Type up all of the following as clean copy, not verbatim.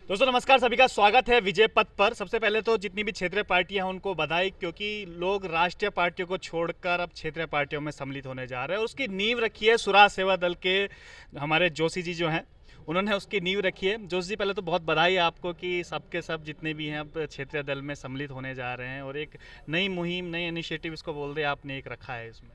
दोस्तों नमस्कार, सभी का स्वागत है विजय पथ पर। सबसे पहले तो जितनी भी क्षेत्रीय पार्टियां हैं उनको बधाई, क्योंकि लोग राष्ट्रीय पार्टियों को छोड़कर अब क्षेत्रीय पार्टियों में सम्मिलित होने जा रहे हैं और उसकी नींव रखी है स्वराज सेवा दल के हमारे जोशी जी जो हैं, उन्होंने उसकी नींव रखी है। जोशी जी, पहले तो बहुत बधाई आपको कि सबके सब जितने भी हैं अब क्षेत्रीय दल में सम्मिलित होने जा रहे हैं और एक नई मुहिम, नई इनिशिएटिव इसको बोल दे, आपने एक रखा है इसमें।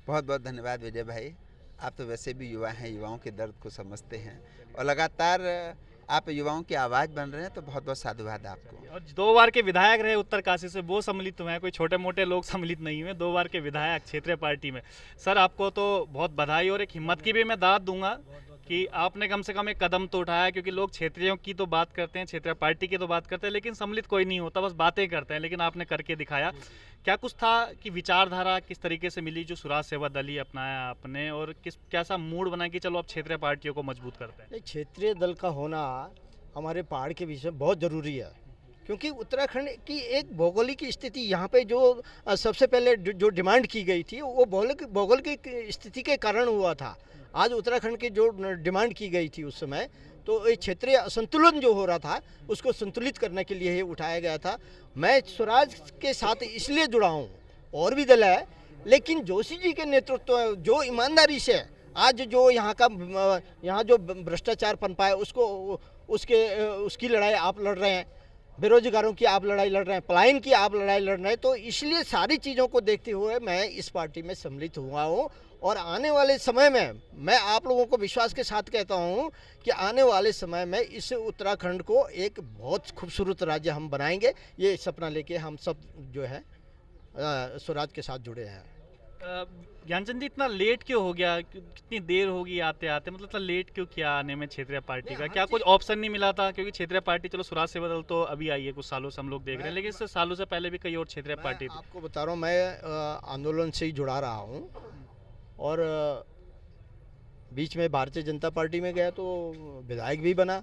बहुत बहुत धन्यवाद विजय भाई। आप तो वैसे भी युवा हैं, युवाओं के दर्द को समझते हैं और लगातार आप युवाओं की आवाज़ बन रहे हैं, तो बहुत बहुत साधुवाद आपको। और 2 बार के विधायक रहे उत्तरकाशी से, वो सम्मिलित हुए हैं, कोई छोटे मोटे लोग सम्मिलित नहीं हुए। 2 बार के विधायक क्षेत्रीय पार्टी में। सर, आपको तो बहुत बधाई और एक हिम्मत की भी मैं दाद दूंगा कि आपने कम से कम एक कदम तो उठाया, क्योंकि लोग क्षेत्रीयों की तो बात करते हैं, क्षेत्रीय पार्टी की तो बात करते हैं, लेकिन सम्मिलित कोई नहीं होता, बस बातें करते हैं। लेकिन आपने करके दिखाया। क्या कुछ था कि विचारधारा किस तरीके से मिली जो स्वराज सेवा दल ही अपनाया आपने, और किस कैसा मूड बना कि चलो अब क्षेत्रीय पार्टियों को मजबूत करते हैं? एक क्षेत्रीय दल का होना हमारे पहाड़ के विषय में बहुत ज़रूरी है, क्योंकि उत्तराखंड की एक भौगोलिक स्थिति यहाँ पे जो सबसे पहले जो डिमांड की गई थी वो भौगोलिक स्थिति के कारण हुआ था। आज उत्तराखंड की जो डिमांड की गई थी उस समय, तो ये क्षेत्रीय असंतुलन जो हो रहा था उसको संतुलित करने के लिए ही उठाया गया था। मैं स्वराज के साथ इसलिए जुड़ा हूँ, और भी दल है, लेकिन जोशी जी के नेतृत्व जो ईमानदारी से आज जो यहाँ जो भ्रष्टाचार पनपा है उसकी लड़ाई आप लड़ रहे हैं, बेरोजगारों की आप लड़ाई लड़ रहे हैं, पलायन की आप लड़ाई लड़ रहे हैं, तो इसलिए सारी चीज़ों को देखते हुए मैं इस पार्टी में सम्मिलित हुआ हूँ। और आने वाले समय में मैं आप लोगों को विश्वास के साथ कहता हूँ कि आने वाले समय में इस उत्तराखंड को एक बहुत खूबसूरत राज्य हम बनाएंगे। ये सपना लेके हम सब जो है स्वराज के साथ जुड़े हैं। ज्ञानचंद जी, इतना लेट क्यों हो गया? कितनी देर होगी आते आते? मतलब इतना लेट क्यों किया आने में क्षेत्रीय पार्टी का? क्या कुछ ऑप्शन नहीं मिला था? क्योंकि क्षेत्रीय पार्टी, चलो स्वराज सेवा दल तो अभी आई है, कुछ सालों से हम लोग देख रहे हैं, लेकिन इससे सालों से पहले भी कई और क्षेत्रीय पार्टी थी। आपको बता रहा हूँ, मैं आंदोलन से ही जुड़ा रहा हूँ और बीच में भारतीय जनता पार्टी में गया तो विधायक भी बना,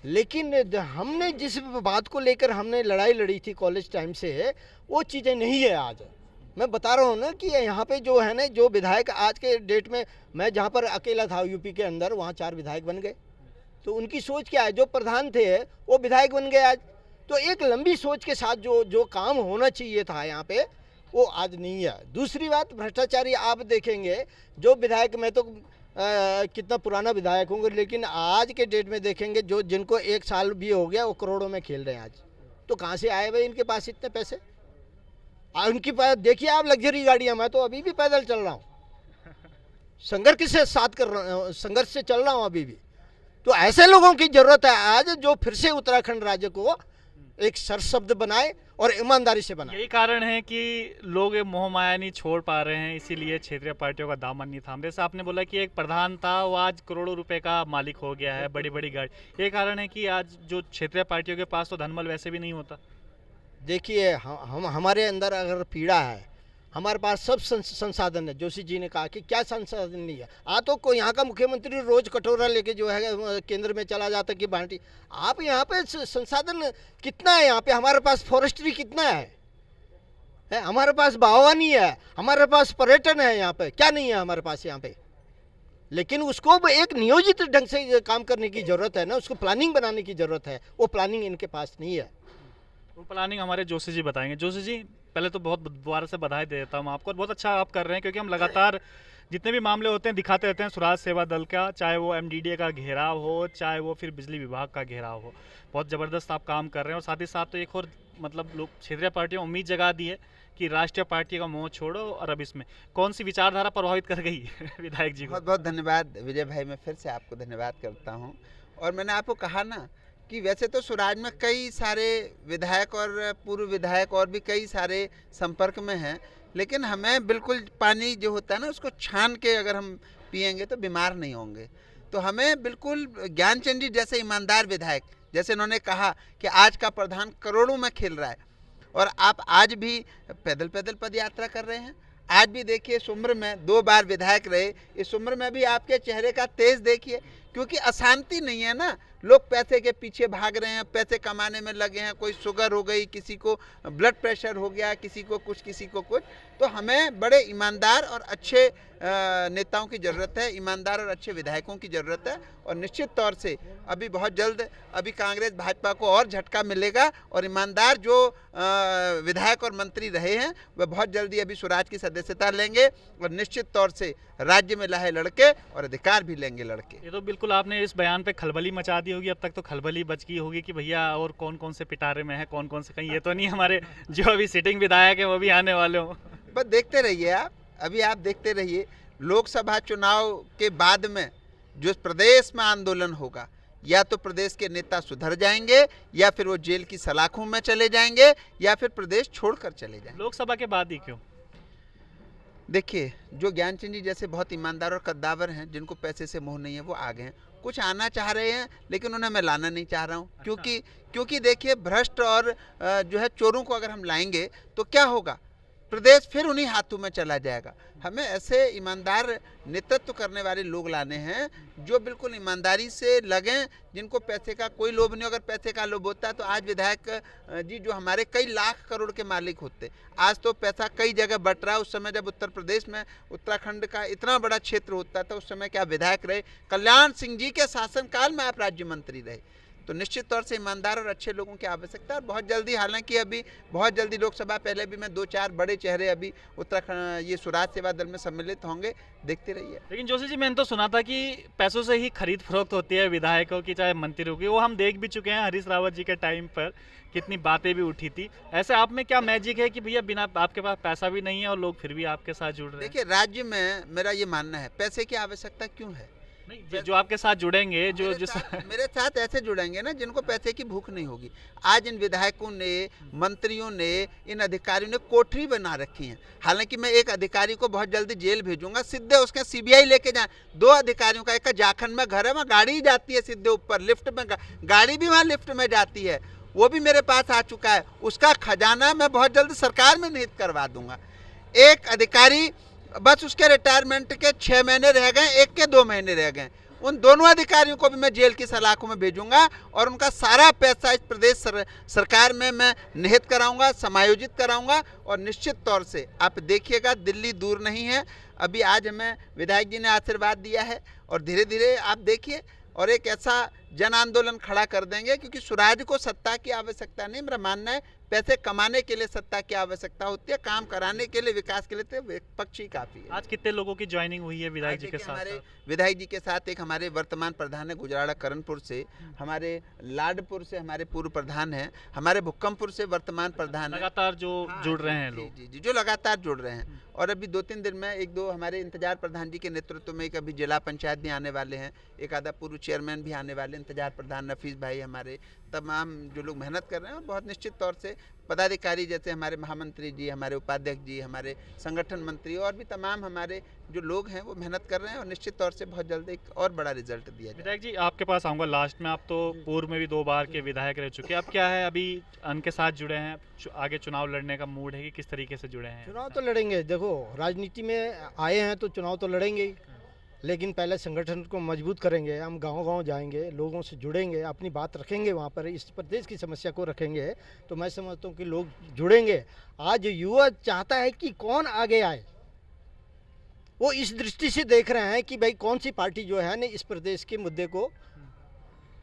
लेकिन हमने जिस बात को लेकर हमने लड़ाई लड़ी थी कॉलेज टाइम से, वो चीज़ें नहीं है आज। मैं बता रहा हूँ ना कि यहाँ पे जो है ना, जो विधायक आज के डेट में, मैं जहाँ पर अकेला था यूपी के अंदर, वहाँ 4 विधायक बन गए। तो उनकी सोच क्या है? जो प्रधान थे वो विधायक बन गए आज। तो एक लंबी सोच के साथ जो काम होना चाहिए था यहाँ पे, वो आज नहीं है। दूसरी बात, भ्रष्टाचारी आप देखेंगे जो विधायक, मैं तो कितना पुराना विधायक हूँ, लेकिन आज के डेट में देखेंगे जो जिनको 1 साल भी हो गया वो करोड़ों में खेल रहे हैं आज। तो कहाँ से आए भाई इनके पास इतने पैसे? उनके पास देखिए आप लग्जरी गाड़ियाँ, मैं तो अभी भी पैदल चल रहा हूँ, संघर्ष से चल रहा हूँ अभी भी। तो ऐसे लोगों की जरूरत है आज जो फिर से उत्तराखंड राज्य को एक सरशब्द बनाए और ईमानदारी से बनाए। यही कारण है कि लोग ये मोह माया नहीं छोड़ पा रहे हैं, इसीलिए क्षेत्रीय पार्टियों का दामन नहीं थाम। जैसे आपने बोला कि एक प्रधान था, वो आज करोड़ों रुपए का मालिक हो गया है, बड़ी बड़ी गाड़ी। यही कारण है कि आज जो क्षेत्रीय पार्टियों के पास तो धनबल वैसे भी नहीं होता। देखिए, हम हमारे अंदर अगर पीड़ा है, हमारे पास सब संसाधन है। जोशी जी ने कहा कि क्या संसाधन नहीं है। तो कोई यहाँ का मुख्यमंत्री रोज कटोरा लेके जो है केंद्र में चला जाता कि बांटी। आप यहाँ पे संसाधन कितना है? यहाँ पे हमारे पास फॉरेस्ट्री कितना है, हमारे पास बागवानी है, हमारे पास पर्यटन है, यहाँ पे क्या नहीं है हमारे पास यहाँ पे। लेकिन उसको एक नियोजित ढंग से काम करने की जरूरत है ना, उसको प्लानिंग बनाने की जरूरत है। वो प्लानिंग इनके पास नहीं है। वो प्लानिंग हमारे जोशी जी बताएंगे। जोशी जी, पहले तो बहुत दोबारा से बधाई देता हूँ आपको, बहुत अच्छा आप कर रहे हैं, क्योंकि हम लगातार जितने भी मामले होते हैं दिखाते रहते हैं स्वराज सेवा दल का, चाहे वो एमडीडीए का घेराव हो, चाहे वो फिर बिजली विभाग का घेराव हो। बहुत ज़बरदस्त आप काम कर रहे हैं। और साथ ही साथ तो एक और मतलब लोग क्षेत्रीय पार्टियों उम्मीद जगा दी है कि राष्ट्रीय पार्टी का मोह छोड़ो, और अब इसमें कौन सी विचारधारा प्रभावित कर गई विधायक जी को? बहुत बहुत धन्यवाद विजय भाई, मैं फिर से आपको धन्यवाद करता हूँ। और मैंने आपको कहा ना कि वैसे तो स्वराज में कई सारे विधायक और पूर्व विधायक और भी कई सारे संपर्क में हैं, लेकिन हमें बिल्कुल पानी जो होता है ना उसको छान के अगर हम पिएंगे तो बीमार नहीं होंगे। तो हमें बिल्कुल ज्ञानचंद जी जैसे ईमानदार विधायक, जैसे इन्होंने कहा कि आज का प्रधान करोड़ों में खेल रहा है, और आप आज भी पैदल पैदल पद यात्रा कर रहे हैं। आज भी देखिए, इस उम्र में 2 बार विधायक रहे, इस उम्र में भी आपके चेहरे का तेज देखिए, क्योंकि अशांति नहीं है ना, लोग पैसे के पीछे भाग रहे हैं, पैसे कमाने में लगे हैं, कोई शुगर हो गई, किसी को ब्लड प्रेशर हो गया, किसी को कुछ किसी को कुछ। तो हमें बड़े ईमानदार और अच्छे नेताओं की ज़रूरत है, ईमानदार और अच्छे विधायकों की ज़रूरत है। और निश्चित तौर से अभी बहुत जल्द अभी कांग्रेस भाजपा को और झटका मिलेगा और ईमानदार जो विधायक और मंत्री रहे हैं वह बहुत जल्दी अभी स्वराज की सदस्यता लेंगे और निश्चित तौर से राज्य में लहे लड़के और अधिकार भी लेंगे लड़के। ये तो बिल्कुल आपने इस बयान पे खलबली मचा दी होगी, अब तक तो खलबली बच गई होगी कि भैया और कौन कौन से पिटारे में है, कौन कौन से, कहीं ये तो नहीं हमारे जो अभी सिटिंग विधायक है वो भी आने वाले हों। बस देखते रहिए आप, अभी आप देखते रहिए लोकसभा चुनाव के बाद में जो प्रदेश में आंदोलन होगा, या तो प्रदेश के नेता सुधर जाएंगे या फिर वो जेल की सलाखों में चले जाएंगे या फिर प्रदेश छोड़कर चले जाएंगे। लोकसभा के बाद ही क्यों? देखिए, जो ज्ञानचंद जी जैसे बहुत ईमानदार और कद्दावर हैं, जिनको पैसे से मोह नहीं है, वो आ गए हैं। कुछ आना चाह रहे हैं लेकिन उन्हें मैं लाना नहीं चाह रहा हूँ। क्योंकि देखिए, भ्रष्ट और जो है चोरों को अगर हम लाएंगे तो क्या होगा, प्रदेश फिर उन्हीं हाथों में चला जाएगा। हमें ऐसे ईमानदार नेतृत्व करने वाले लोग लाने हैं जो बिल्कुल ईमानदारी से लगें, जिनको पैसे का कोई लोभ नहीं। अगर पैसे का लोभ होता तो आज विधायक जी जो हमारे कई लाख करोड़ के मालिक होते। आज तो पैसा कई जगह बट रहा है। उस समय जब उत्तर प्रदेश में उत्तराखंड का इतना बड़ा क्षेत्र होता था, उस समय क्या विधायक रहे? कल्याण सिंह जी के शासनकाल में आप राज्य मंत्री रहे। तो निश्चित तौर से ईमानदार और अच्छे लोगों की आवश्यकता है। बहुत जल्दी, हालांकि अभी बहुत जल्दी लोकसभा, पहले भी मैं 2-4 बड़े चेहरे अभी उत्तराखंड ये स्वराज सेवा दल में सम्मिलित होंगे, देखते रहिए। लेकिन जोशी जी, मैंने तो सुना था कि पैसों से ही खरीद फरोख्त होती है विधायकों की चाहे मंत्रियों की। वो हम देख भी चुके हैं हरीश रावत जी के टाइम पर, कितनी बातें भी उठी थी। ऐसे आप में क्या मैजिक है कि भैया बिना आपके पास पैसा भी नहीं है और लोग फिर भी आपके साथ जुड़ रहे हैं? देखिए, राज्य में मेरा ये मानना है, पैसे की आवश्यकता क्यों है? नहीं, जो आपके साथ जुड़ेंगे, जो मेरे साथ ऐसे जुड़ेंगे ना जिनको पैसे की भूख नहीं होगी। आज इन विधायकों ने, मंत्रियों ने, इन अधिकारियों ने कोठरी बना रखी है। हालांकि मैं एक अधिकारी को बहुत जल्दी जेल भेजूंगा, सीधे उसके सीबीआई लेके जाए। 2 अधिकारियों का, एक का जाखंड में घर है, वहाँ गाड़ी ही जाती है सीधे ऊपर, लिफ्ट में गाड़ी भी वहाँ लिफ्ट में जाती है, वो भी मेरे पास आ चुका है। उसका खजाना मैं बहुत जल्द सरकार में निहित करवा दूंगा। एक अधिकारी बस उसके रिटायरमेंट के 6 महीने रह गए, एक के 2 महीने रह गए। उन दोनों अधिकारियों को भी मैं जेल की सलाखों में भेजूंगा और उनका सारा पैसा इस प्रदेश सरकार में मैं निहित कराऊंगा, समायोजित कराऊंगा। और निश्चित तौर से आप देखिएगा, दिल्ली दूर नहीं है। अभी आज हमें विधायक जी ने आशीर्वाद दिया है और धीरे धीरे आप देखिए और एक ऐसा जन आंदोलन खड़ा कर देंगे, क्योंकि स्वराज को सत्ता की आवश्यकता नहीं। मेरा मानना है पैसे कमाने के लिए सत्ता की आवश्यकता होती है, काम कराने के लिए, विकास के लिए तो विपक्ष ही काफी है। आज कितने लोगों की ज्वाइनिंग हुई है विधायक जी के साथ? हमारे विधायक जी के साथ एक हमारे वर्तमान प्रधान है गुजराड़ा करणपुर से, हमारे लाडपुर से हमारे पूर्व प्रधान हैं, हमारे भुक्कमपुर से वर्तमान प्रधान लगातार जो जुड़ रहे हैं लोग। जी, जो लगातार जुड़ रहे हैं। और अभी 2-3 दिन में 1-2 हमारे इंतजार प्रधान जी के नेतृत्व में एक अभी जिला पंचायत भी आने वाले हैं, एक आधा पूर्व चेयरमैन भी आने वाले, इंतजार प्रधान नफीस भाई, हमारे तमाम जो लोग मेहनत कर रहे हैं। बहुत निश्चित तौर से पदाधिकारी जैसे हमारे महामंत्री जी, हमारे उपाध्यक्ष जी, हमारे संगठन मंत्री और भी तमाम हमारे जो लोग हैं वो मेहनत कर रहे हैं और निश्चित तौर से बहुत जल्द एक और बड़ा रिजल्ट दिया जाए। विधायक जी, आपके पास आऊँगा लास्ट में। आप तो पूर्व में भी 2 बार के विधायक रह चुके हैं, अब क्या है, अभी उनके साथ जुड़े हैं, आगे चुनाव लड़ने का मूड है कि किस तरीके से जुड़े हैं? चुनाव तो लड़ेंगे। देखो, राजनीति में आए हैं तो चुनाव तो लड़ेंगे ही, लेकिन पहले संगठन को मजबूत करेंगे। हम गांव-गांव जाएंगे, लोगों से जुड़ेंगे, अपनी बात रखेंगे, वहाँ पर इस प्रदेश की समस्या को रखेंगे, तो मैं समझता हूँ कि लोग जुड़ेंगे। आज युवा चाहता है कि कौन आगे आए, वो इस दृष्टि से देख रहे हैं कि भाई कौन सी पार्टी जो है ना इस प्रदेश के मुद्दे को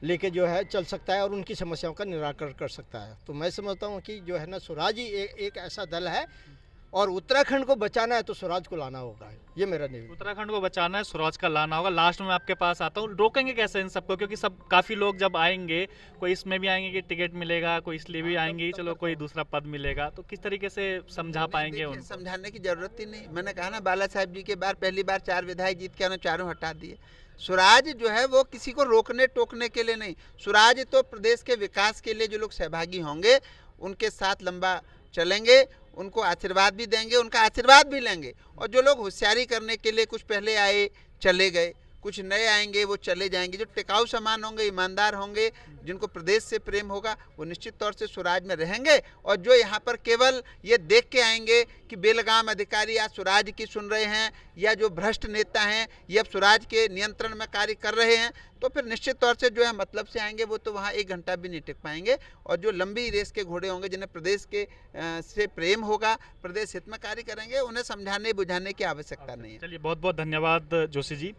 लेके जो है चल सकता है और उनकी समस्याओं का निराकरण कर सकता है। तो मैं समझता हूँ कि जो है ना स्वराज ही एक ऐसा दल है, और उत्तराखंड को बचाना है तो स्वराज को लाना होगा, ये मेरा निर्णय। उत्तराखंड को बचाना है, स्वराज का लाना होगा। लास्ट में आपके पास आता हूँ, रोकेंगे कैसे इन सबको? क्योंकि सब काफ़ी लोग जब आएंगे, कोई इसमें भी आएंगे कि टिकट मिलेगा, कोई इसलिए भी आएंगे चलो कोई दूसरा पद मिलेगा, तो किस तरीके से समझा पाएंगे उनको? समझाने की जरूरत ही नहीं। मैंने कहा ना, बाला साहब जी के बार पहली बार 4 विधायक जीत के उन्होंने चारों हटा दिए। स्वराज जो है वो किसी को रोकने टोकने के लिए नहीं, स्वराज तो प्रदेश के विकास के लिए जो लोग सहभागी होंगे उनके साथ लंबा चलेंगे, उनको आशीर्वाद भी देंगे, उनका आशीर्वाद भी लेंगे। और जो लोग होशियारी करने के लिए कुछ पहले आए चले गए, कुछ नए आएंगे वो चले जाएंगे। जो टिकाऊ सामान होंगे, ईमानदार होंगे, जिनको प्रदेश से प्रेम होगा, वो निश्चित तौर से स्वराज में रहेंगे। और जो यहाँ पर केवल ये देख के आएंगे कि बेलगाम अधिकारी आज स्वराज की सुन रहे हैं या जो भ्रष्ट नेता हैं ये अब स्वराज के नियंत्रण में कार्य कर रहे हैं, तो फिर निश्चित तौर से जो है मतलब से आएंगे, वो तो वहाँ 1 घंटा भी नहीं टिक पाएंगे। और जो लंबी रेस के घोड़े होंगे, जिन्हें प्रदेश के से प्रेम होगा, प्रदेश हित में कार्य करेंगे, उन्हें समझाने बुझाने की आवश्यकता नहीं है। चलिए, बहुत बहुत धन्यवाद जोशी जी।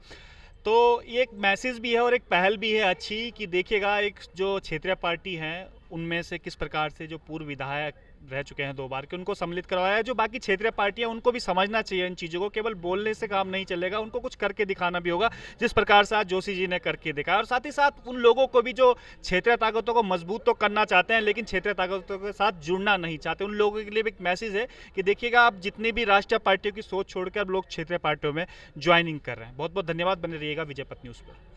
तो ये एक मैसेज भी है और एक पहल भी है अच्छी कि देखिएगा, एक जो क्षेत्रीय पार्टी हैं उनमें से किस प्रकार से जो पूर्व विधायक रह चुके हैं 2 बार के, उनको सम्मिलित करवाया है। जो बाकी क्षेत्रीय पार्टियां, उनको भी समझना चाहिए इन चीज़ों को, केवल बोलने से काम नहीं चलेगा, उनको कुछ करके दिखाना भी होगा, जिस प्रकार से आज जोशी जी ने करके दिखाया। और साथ ही साथ उन लोगों को भी जो क्षेत्रीय ताकतों को मजबूत तो करना चाहते हैं लेकिन क्षेत्रीय ताकतों के साथ जुड़ना नहीं चाहते, उन लोगों के लिए भी एक मैसेज है कि देखिएगा, आप जितनी भी राष्ट्रीय पार्टियों की सोच छोड़कर लोग क्षेत्रीय पार्टियों में ज्वाइनिंग कर रहे हैं। बहुत बहुत धन्यवाद, बने रहिएगा विजय पथ न्यूज़ पर।